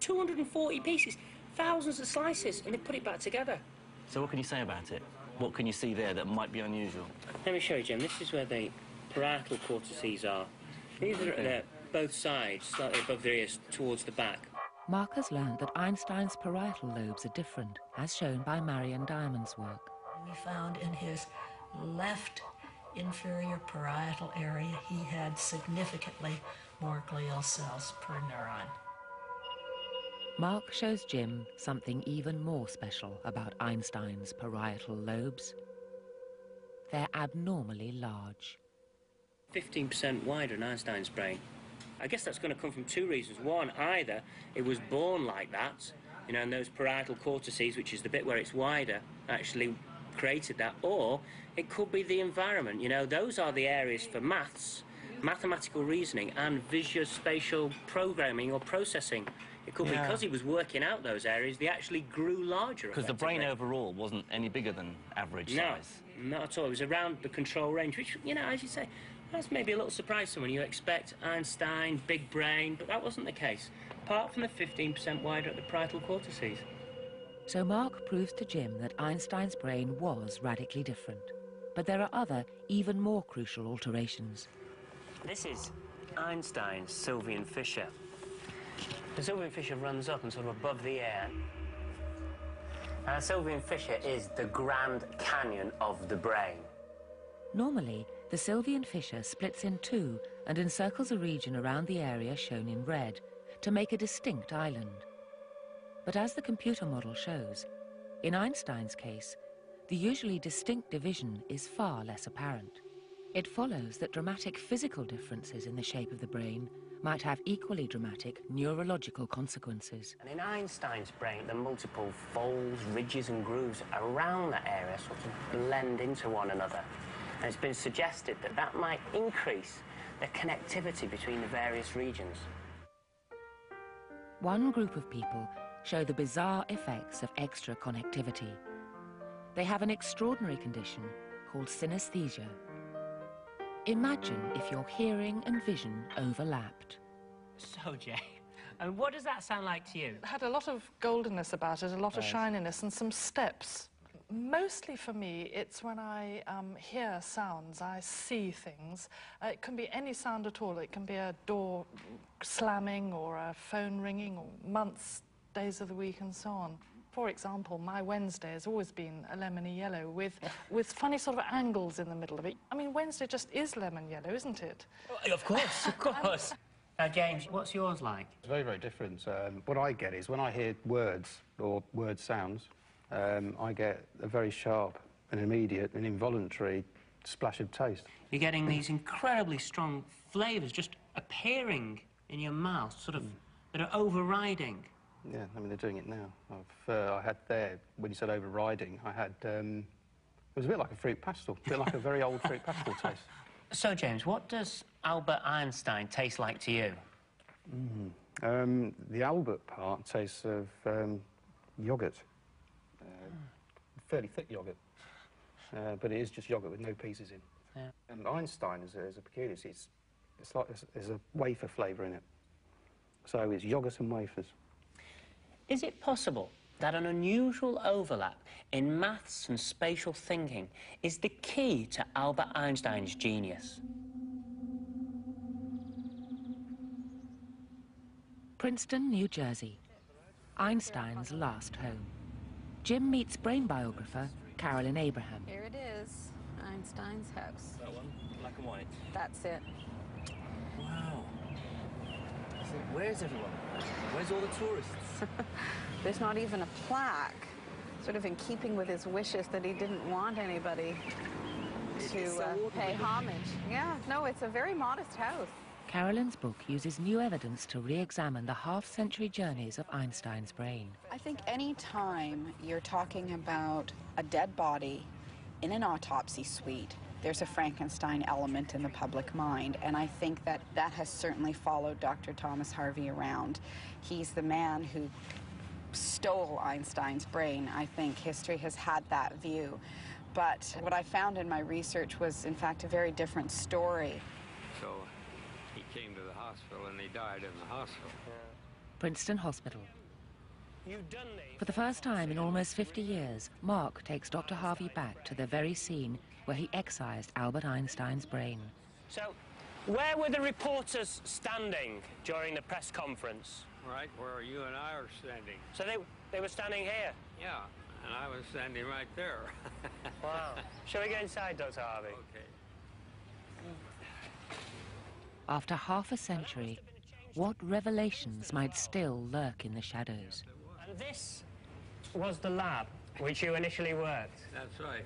240 pieces, thousands of slices, and they put it back together. So what can you say about it? What can you see there that might be unusual? Let me show you, Jim. This is where the parietal cortices are. These are at both sides, slightly above their ears, towards the back. Mark has learned that Einstein's parietal lobes are different, as shown by Marion Diamond's work. We found in his left inferior parietal area he had significantly more glial cells per neuron. Mark shows Jim something even more special about Einstein's parietal lobes. They're abnormally large. 15% wider in Einstein's brain. I guess that's going to come from two reasons. One, either it was born like that, you know, and those parietal cortices, which is the bit where it's wider, actually created that, or it could be the environment. You know, those are the areas for maths, mathematical reasoning, and visuospatial programming or processing. It could be because he was working out those areas, they actually grew larger. Because the brain overall wasn't any bigger than average size. No, not at all. It was around the control range, which, you know, as you say, that's maybe a little surprise to someone. You expect Einstein, big brain, but that wasn't the case, apart from the 15% wider at the parietal cortices. So Mark proves to Jim that Einstein's brain was radically different. But there are other, even more crucial alterations. This is Einstein's Sylvian fissure. The Sylvian fissure runs up and sort of above the ear. And the Sylvian fissure is the Grand Canyon of the brain. Normally, the Sylvian fissure splits in two and encircles a region around the area shown in red to make a distinct island. But as the computer model shows, in Einstein's case, the usually distinct division is far less apparent. It follows that dramatic physical differences in the shape of the brain might have equally dramatic neurological consequences. And in Einstein's brain, the multiple folds, ridges and grooves around that area sort of blend into one another. And it's been suggested that that might increase the connectivity between the various regions. One group of people show the bizarre effects of extra connectivity. They have an extraordinary condition called synesthesia. Imagine if your hearing and vision overlapped. So, Jay, and what does that sound like to you? It had a lot of goldenness about it, a lot of shininess and some steps. Mostly for me, it's when I hear sounds, I see things. It can be any sound at all. It can be a door slamming or a phone ringing or months, days of the week and so on. For example, my Wednesday has always been a lemony yellow with funny sort of angles in the middle of it. I mean, Wednesday just is lemon yellow, isn't it? Oh, of course, of course. James, what's yours like? It's very, very different. What I get is when I hear words or word sounds, I get a very sharp and immediate and involuntary splash of taste. You're getting these incredibly strong flavours just appearing in your mouth, sort of, that are overriding. Yeah, I mean, they're doing it now. I had there, when you said overriding, I had, it was a bit like a fruit pastel, a bit like a very old fruit pastel taste. So, James, what does Albert Einstein taste like to you? The Albert part tastes of yoghurt. Fairly thick yoghurt, but it is just yoghurt with no pieces in. Yeah. And Einstein is a peculiarity. It's like there's a wafer flavour in it. So it's yoghurt and wafers. Is it possible that an unusual overlap in maths and spatial thinking is the key to Albert Einstein's genius? Princeton, New Jersey, Einstein's last home. Jim meets brain biographer Carolyn Abraham. Here it is, Einstein's house. That one, black and white. That's it. Wow. So where's everyone? Where's all the tourists? There's not even a plaque, sort of in keeping with his wishes that he didn't want anybody to pay homage. Yeah, no, it's a very modest house. Carolyn's book uses new evidence to re-examine the half-century journeys of Einstein's brain. I think any time you're talking about a dead body in an autopsy suite, there's a Frankenstein element in the public mind, and I think that that has certainly followed Dr. Thomas Harvey around. He's the man who stole Einstein's brain. I think history has had that view. But what I found in my research was, in fact, a very different story. So he came to the hospital and he died in the hospital. Princeton Hospital. You've done the... For the first time in almost 50 years, Mark takes Dr. Harvey back to the very scene where he excised Albert Einstein's brain. So, where were the reporters standing during the press conference? Right where you and I are standing. So they were standing here? Yeah, and I was standing right there. Wow. Shall we go inside, Dr. Harvey? Okay. After half a century, what revelations might still lurk in the shadows? And this was the lab which you initially worked. That's right.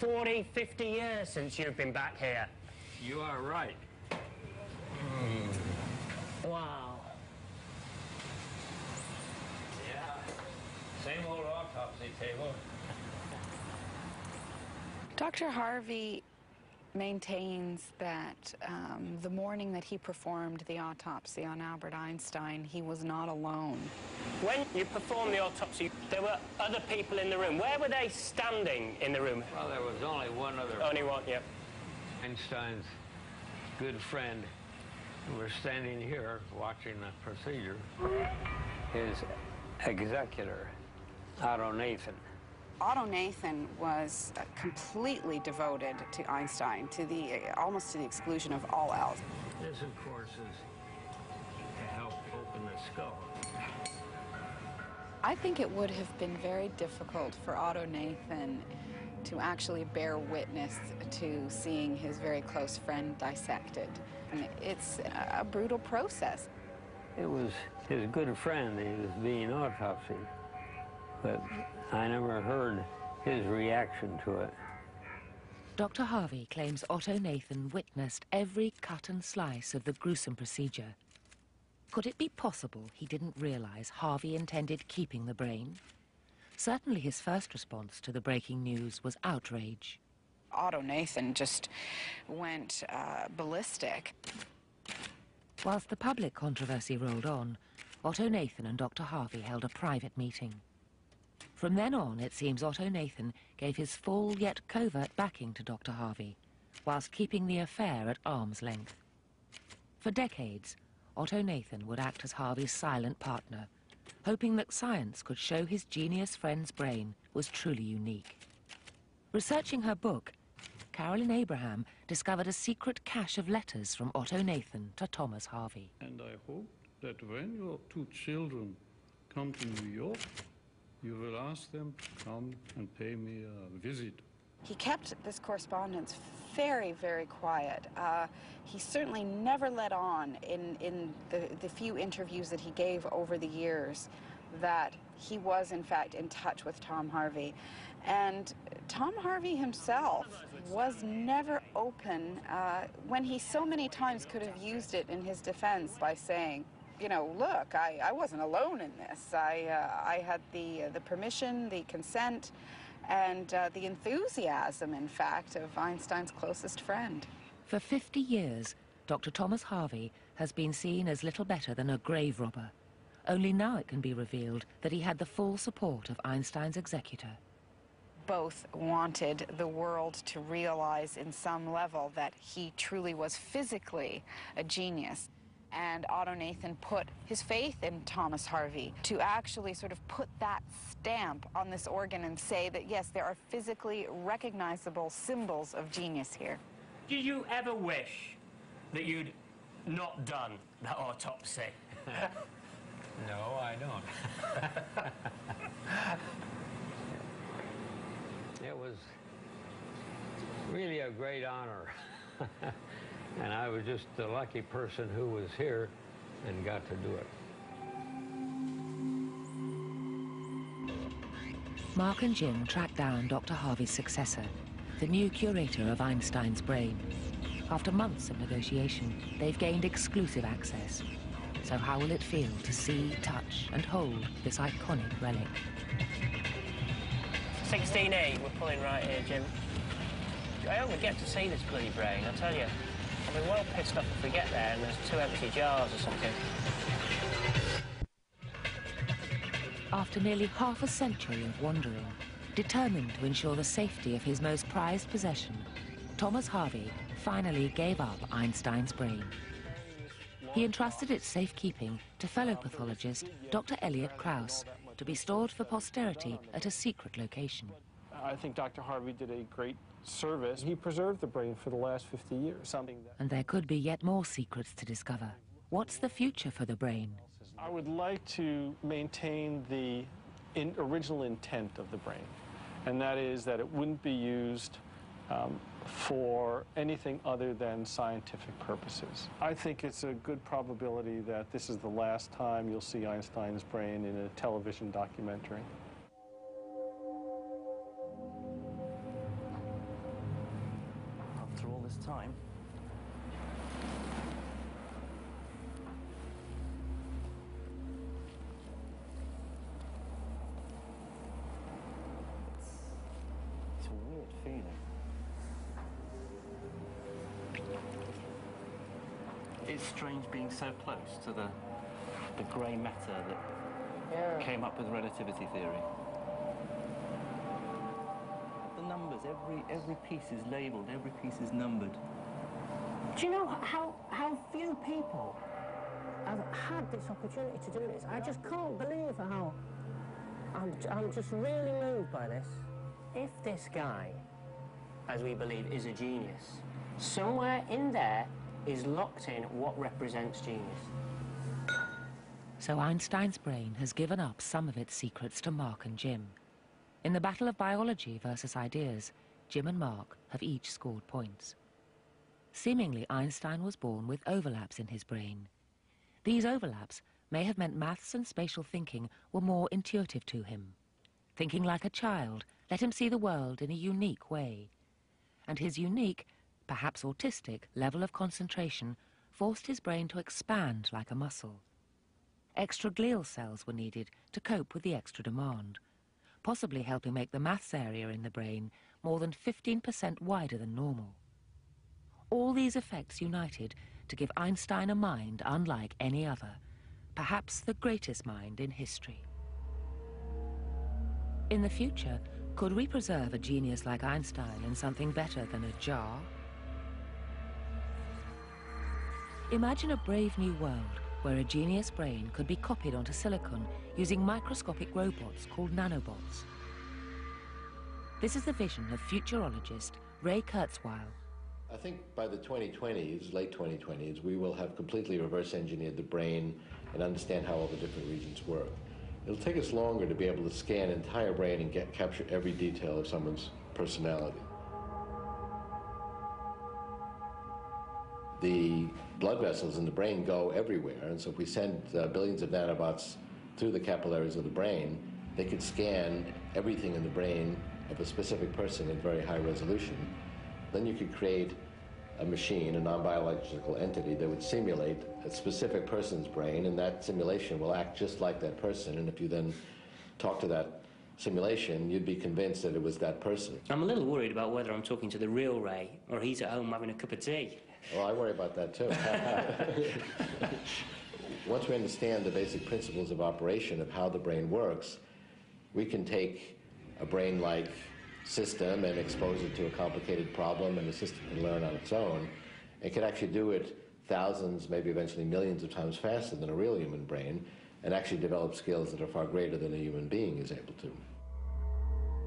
40, 50 years since you've been back here. You are right. Wow. Yeah. Same old autopsy table. Dr. Harvey maintains that the morning that he performed the autopsy on Albert Einstein, he was not alone. When you performed the autopsy, there were other people in the room. Where were they standing in the room? Well, there was only one other. Only one, yep. Einstein's good friend, who was standing here watching the procedure. His executor, Otto Nathan. Otto Nathan was completely devoted to Einstein, almost to the exclusion of all else. This, of course, is to help open the skull. I think it would have been very difficult for Otto Nathan to actually bear witness to seeing his very close friend dissected. And it's a brutal process. It was his good friend he was being autopsied, but I never heard his reaction to it. Dr. Harvey claims Otto Nathan witnessed every cut and slice of the gruesome procedure. Could it be possible he didn't realize Harvey intended keeping the brain? Certainly his first response to the breaking news was outrage. Otto Nathan just went ballistic. Whilst the public controversy rolled on, Otto Nathan and Dr. Harvey held a private meeting. From then on, it seems Otto Nathan gave his full yet covert backing to Dr. Harvey, whilst keeping the affair at arm's length. For decades, Otto Nathan would act as Harvey's silent partner, hoping that science could show his genius friend's brain was truly unique. Researching her book, Carolyn Abraham discovered a secret cache of letters from Otto Nathan to Thomas Harvey. And I hope that when your two children come to New York, you will ask them to come and pay me a visit. He kept this correspondence very, very quiet. He certainly never let on in the few interviews that he gave over the years that he was, in fact, in touch with Tom Harvey. And Tom Harvey himself was never open when he so many times could have used it in his defense by saying, you know, look, I wasn't alone in this. I had the permission, the consent, and the enthusiasm, in fact, of Einstein's closest friend. For 50 years, Dr. Thomas Harvey has been seen as little better than a grave robber. Only now it can be revealed that he had the full support of Einstein's executor. Both wanted the world to realize in some level that he truly was physically a genius. And Otto Nathan put his faith in Thomas Harvey to actually sort of put that stamp on this organ and say that, yes, there are physically recognizable symbols of genius here. Did you ever wish that you'd not done that autopsy? No, I don't. It was really a great honor. And I was just the lucky person who was here and got to do it. Mark and Jim tracked down Dr. Harvey's successor, the new curator of Einstein's brain. After months of negotiation, they've gained exclusive access. So how will it feel to see, touch, and hold this iconic relic? 16E, we're pulling right here, Jim. I only get to see this bloody brain, I tell you. I'll be well pissed off if we get there and there's 2 empty jars or something. After nearly half a century of wandering, determined to ensure the safety of his most prized possession, Thomas Harvey finally gave up Einstein's brain. He entrusted its safekeeping to fellow pathologist Dr. Elliot Krauss to be stored for posterity at a secret location. I think Dr. Harvey did a great service. He preserved the brain for the last 50 years. And there could be yet more secrets to discover. What's the future for the brain? I would like to maintain the original intent of the brain, and that is that it wouldn't be used for anything other than scientific purposes. I think it's a good probability that this is the last time you'll see Einstein's brain in a television documentary. After all this time, it's a weird feeling. It's strange being so close to the grey matter that came up with relativity theory. The numbers, every piece is labelled, every piece is numbered. Do you know how few people have had this opportunity to do this? I just can't believe how... I'm just really moved by this. If this guy, as we believe, is a genius, somewhere in there is locked in what represents genius. So Einstein's brain has given up some of its secrets to Mark and Jim. In the battle of biology versus ideas, Jim and Mark have each scored points. Seemingly, Einstein was born with overlaps in his brain. These overlaps may have meant maths and spatial thinking were more intuitive to him. Thinking like a child let him see the world in a unique way. And his unique, perhaps autistic, level of concentration forced his brain to expand like a muscle. Extra glial cells were needed to cope with the extra demand, possibly helping make the maths area in the brain more than 15% wider than normal. All these effects united to give Einstein a mind unlike any other, perhaps the greatest mind in history. In the future, could we preserve a genius like Einstein in something better than a jar? Imagine a brave new world where a genius brain could be copied onto silicon using microscopic robots called nanobots. This is the vision of futurologist Ray Kurzweil. I think by the 2020s, late 2020s, we will have completely reverse engineered the brain and understand how all the different regions work. It'll take us longer to be able to scan an entire brain and capture every detail of someone's personality. The blood vessels in the brain go everywhere, and so if we send billions of nanobots through the capillaries of the brain, they could scan everything in the brain of a specific person in very high resolution. Then you could create a machine, a non-biological entity that would simulate a specific person's brain, and that simulation will act just like that person. And if you then talk to that simulation, you'd be convinced that it was that person. I'm a little worried about whether I'm talking to the real Ray or he's at home having a cup of tea. Well, I worry about that too. Once we understand the basic principles of operation of how the brain works, we can take a brain-like system and expose it to a complicated problem, and the system can learn on its own. It can actually do it thousands, maybe eventually millions of times faster than a real human brain, and actually develop skills that are far greater than a human being is able to.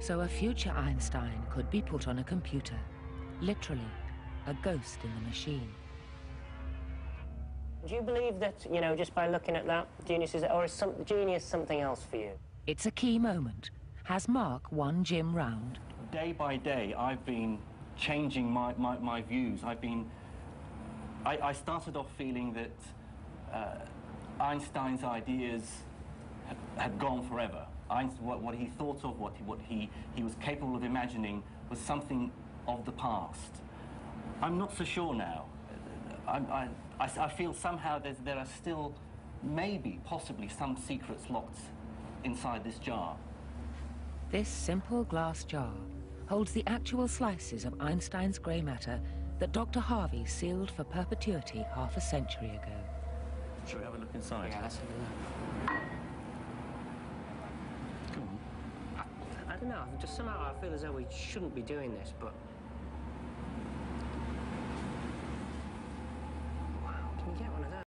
So a future Einstein could be put on a computer, literally a ghost in the machine. Do you believe that, you know, just by looking at that, genius is, or is genius something else for you? It's a key moment. Has Mark won Jim round? Day by day, I've been changing my views. I started off feeling that Einstein's ideas had gone forever. What he thought of, what he was capable of imagining was something of the past. I'm not so sure now. I feel somehow there are still, maybe, possibly, some secrets locked inside this jar. This simple glass jar holds the actual slices of Einstein's grey matter that Dr. Harvey sealed for perpetuity half a century ago. Shall we have a look inside? Yeah, let's have a look. Come on. I don't know, just somehow I feel as though we shouldn't be doing this, but